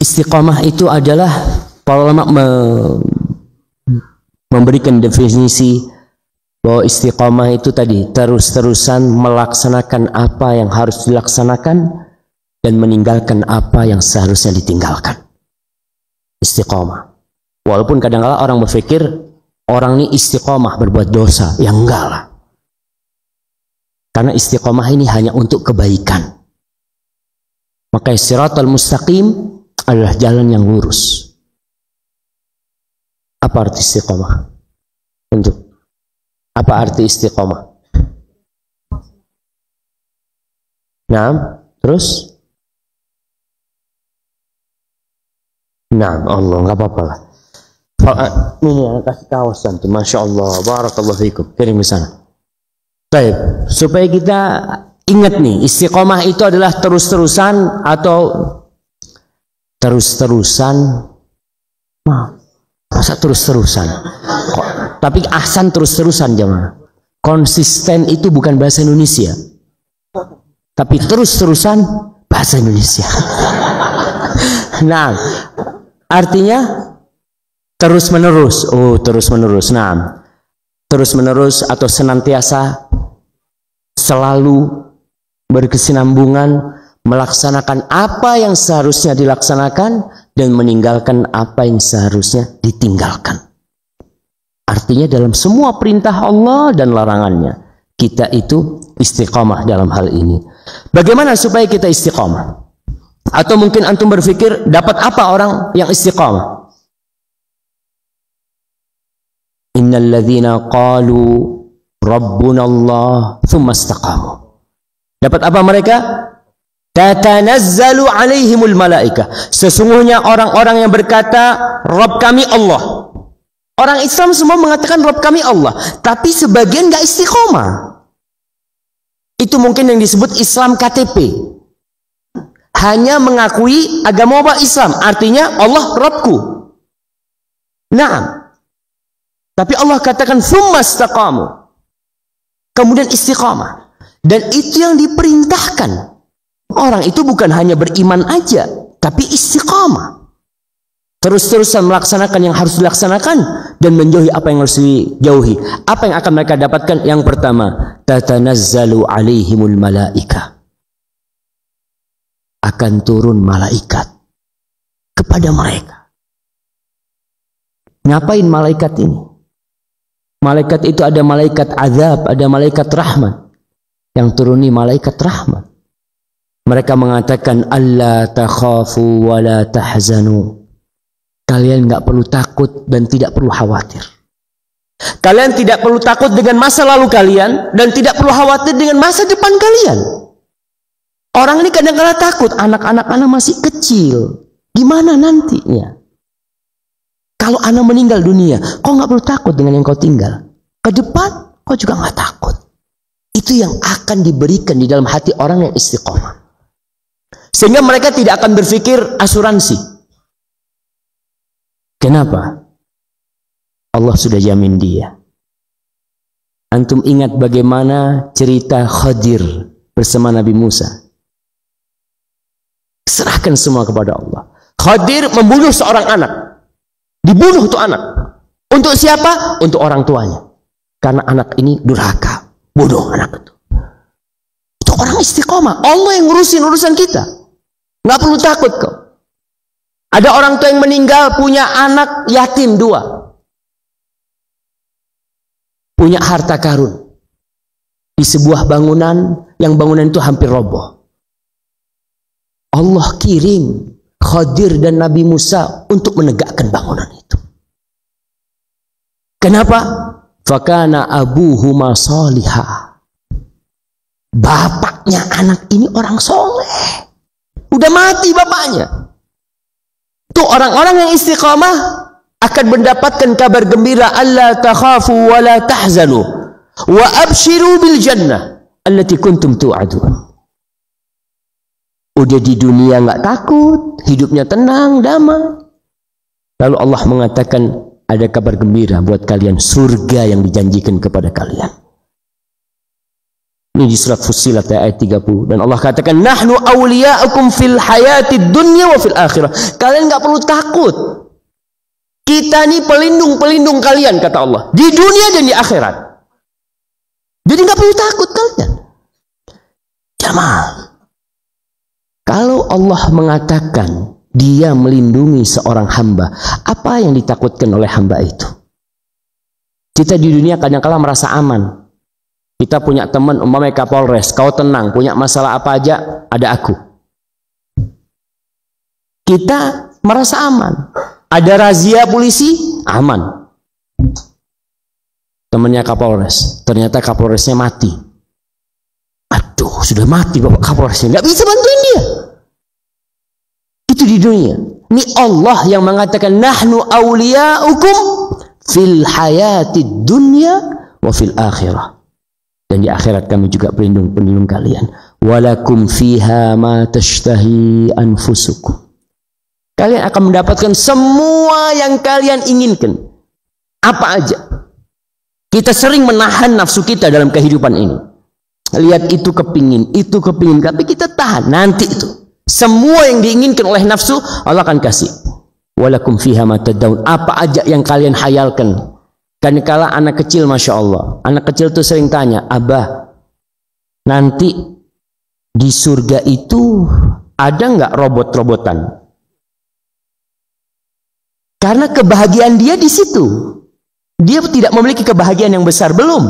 Istiqomah itu adalah, para ulama memberikan definisi bahwa istiqomah itu tadi terus-terusan melaksanakan apa yang harus dilaksanakan dan meninggalkan apa yang seharusnya ditinggalkan. Istiqomah. Walaupun kadang-kala orang berpikir orang ini istiqomah berbuat dosa, ya enggak lah. Karena istiqomah ini hanya untuk kebaikan. Maka siratal mustaqim adalah jalan yang lurus. Apa arti istiqomah? Apa arti istiqomah? Nah, terus? Nah, Allah, nggak apa-apa lah. Ini yang kasih kaos nanti, masya Allah, barakallahu fikum. Kirim di sana. Baik, supaya kita ingat nih, istiqomah itu adalah terus-terusan atau terus-terusan. Masa terus-terusan? Tapi ahsan terus-terusan jemaah. Konsisten itu bukan bahasa Indonesia. Tapi terus-terusan bahasa Indonesia. Nah, artinya terus-menerus. Oh, terus-menerus. Nah, terus-menerus atau senantiasa, selalu berkesinambungan melaksanakan apa yang seharusnya dilaksanakan dan meninggalkan apa yang seharusnya ditinggalkan. Artinya dalam semua perintah Allah dan larangannya, kita itu istiqamah dalam hal ini. Bagaimana supaya kita istiqamah? Atau mungkin antum berpikir, dapat apa orang yang istiqamah? Innal ladzina qalu rabbuna Allah tsumma istaqamu. Dapat apa mereka? Tatanazzalu alaihimul malaikah. Sesungguhnya orang-orang yang berkata Rabb kami Allah. Orang Islam semua mengatakan Rabb kami Allah, tapi sebagian gak istiqomah. Itu mungkin yang disebut Islam KTP. Hanya mengakui agama apa? Islam. Artinya Allah Rabbku. Nah, tapi Allah katakan tsumma istaqamu. Kemudian istiqamah. Dan itu yang diperintahkan. Orang itu bukan hanya beriman aja, tapi istiqamah. Terus-terusan melaksanakan yang harus dilaksanakan dan menjauhi apa yang harus dijauhi. Apa yang akan mereka dapatkan? Yang pertama, tatanazzalu alaihimul malaika. Akan turun malaikat kepada mereka. Ngapain malaikat ini? Malaikat itu ada malaikat azab, ada malaikat rahmat. Yang turuni malaikat rahmat. Mereka mengatakan alla takhafu wa la tahzanu. Kalian nggak perlu takut dan tidak perlu khawatir. Kalian tidak perlu takut dengan masa lalu kalian dan tidak perlu khawatir dengan masa depan kalian. Orang ini kadang-kadang takut, anak-anak anak masih kecil. Gimana nantinya? Kalau anak meninggal dunia, kau nggak perlu takut dengan yang kau tinggal. Ke depan, kau juga nggak takut. Itu yang akan diberikan di dalam hati orang yang istiqomah. Sehingga mereka tidak akan berpikir asuransi. Kenapa? Allah sudah jamin dia. Antum ingat bagaimana cerita Khadir bersama Nabi Musa? Serahkan semua kepada Allah. Khadir membunuh seorang anak. Dibunuh tuh anak. Untuk siapa? Untuk orang tuanya. Karena anak ini durhaka. Bodoh anak itu. Itu orang istiqomah. Allah yang ngurusin urusan kita. Nggak perlu takut kok. Ada orang tua yang meninggal punya anak yatim 2. Punya harta karun. Di sebuah bangunan yang bangunan itu hampir roboh. Allah kirim Khadir dan Nabi Musa untuk menegakkan bangunan itu. Kenapa? Fakana abuhuma salihah. Bapaknya anak ini orang soleh. Udah mati bapaknya. Tuh orang-orang yang istiqamah akan mendapatkan kabar gembira, alla takhafu wa la tahzanu wa abshiru bil jannah allati kuntum tu'adun. Udah di dunia nggak takut, hidupnya tenang, damai. Lalu Allah mengatakan ada kabar gembira buat kalian, surga yang dijanjikan kepada kalian. Ini di surat Fussilat ayat 30. Dan Allah katakan, nahnu awliya'ukum fil hayatid dunya wa fil akhirah. Kalian nggak perlu takut. Kita ini pelindung-pelindung kalian, kata Allah, di dunia dan di akhirat. Jadi nggak perlu takut kalian. Jamaah, kalau Allah mengatakan Dia melindungi seorang hamba, apa yang ditakutkan oleh hamba itu? Kita di dunia kadang-kala merasa aman. Kita punya teman, umpamanya Kapolres, kau tenang, punya masalah apa aja, ada aku. Kita merasa aman. Ada razia polisi, aman. Temannya Kapolres, ternyata Kapolresnya mati. Aduh, sudah mati Bapak Kapolresnya, nggak bisa bantuin dia. Itu di dunia. Ini Allah yang mengatakan, nahnu awliya'ukum fil hayatid dunya wa fil akhirah. Dan di akhirat kami juga pelindung kalian. Walakum fiha ma tashtahi anfusukum. Kalian akan mendapatkan semua yang kalian inginkan. Apa aja. Kita sering menahan nafsu kita dalam kehidupan ini. Lihat itu kepingin, tapi kita tahan. Nanti itu. Semua yang diinginkan oleh nafsu, Allah akan kasih. Walakum fiha ma tad'un. Apa aja yang kalian hayalkan. Kan kala anak kecil, Masya Allah, anak kecil tuh sering tanya, Abah, nanti di surga itu ada nggak robot-robotan? Karena kebahagiaan dia di situ. Dia tidak memiliki kebahagiaan yang besar, belum.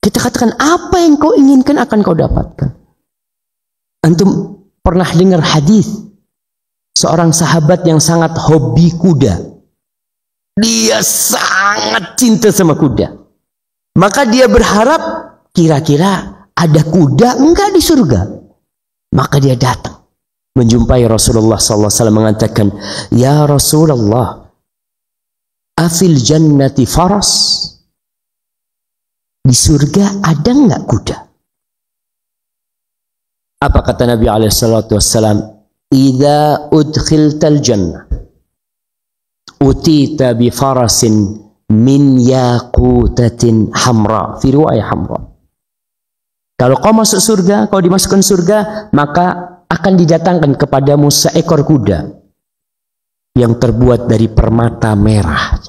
Kita katakan, apa yang kau inginkan akan kau dapatkan. Antum pernah dengar hadis seorang sahabat yang sangat hobi kuda. Dia sangat cinta sama kuda. Maka dia berharap kira-kira ada kuda enggak di surga. Maka dia datang menjumpai Rasulullah SAW, mengatakan, ya Rasulullah, afil jannati faras. Di surga ada enggak kuda? Apa kata Nabi SAW? Idza udkhiltal jannah utita bi farasin min yaqutatin hamra, fi riwayah hamra. Kalau kau masuk surga, kau dimasukkan surga, maka akan didatangkan kepadamu seekor kuda yang terbuat dari permata merah.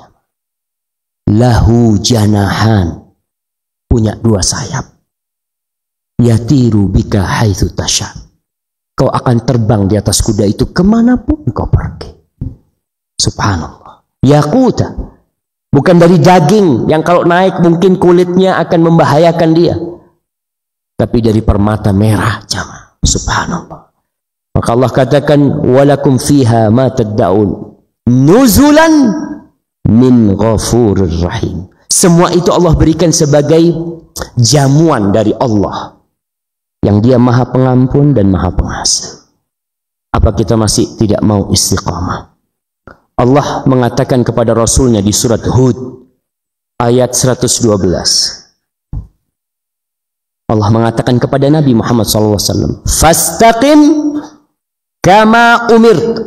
Lahu janahan, punya dua sayap. Yatiru bika haitsu tasha. Kau akan terbang di atas kuda itu kemanapun kau pergi. Subhanallah. Yaquta, bukan dari daging yang kalau naik mungkin kulitnya akan membahayakan dia, tapi dari permata merah, jamaah. Subhanallah. Maka Allah katakan, walakum fiha ma tad'un nuzulan min ghafurir rahim. Semua itu Allah berikan sebagai jamuan dari Allah yang Dia Maha Pengampun dan Maha Pengasih. Apa kita masih tidak mau istiqamah? Allah mengatakan kepada Rasulnya di surat Hud ayat 112. Allah mengatakan kepada Nabi Muhammad SAW, fastaqim kama umirt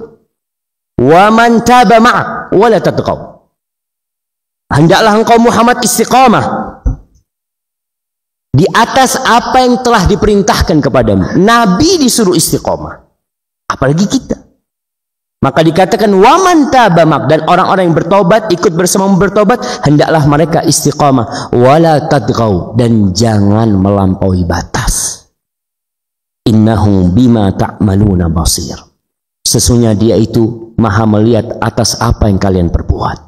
wa man taba ma'ak wa la tatghaw. Hendaklah engkau Muhammad istiqamah di atas apa yang telah diperintahkan kepadamu. Nabi disuruh istiqamah, apalagi kita. Maka dikatakan waman tabamak, dan orang-orang yang bertobat, ikut bersama bertobat, hendaklah mereka istiqamah. Wala tadghaw, dan jangan melampaui batas. Innahu bima ta'maluna basir. Sesungguhnya Dia itu Maha melihat atas apa yang kalian perbuat.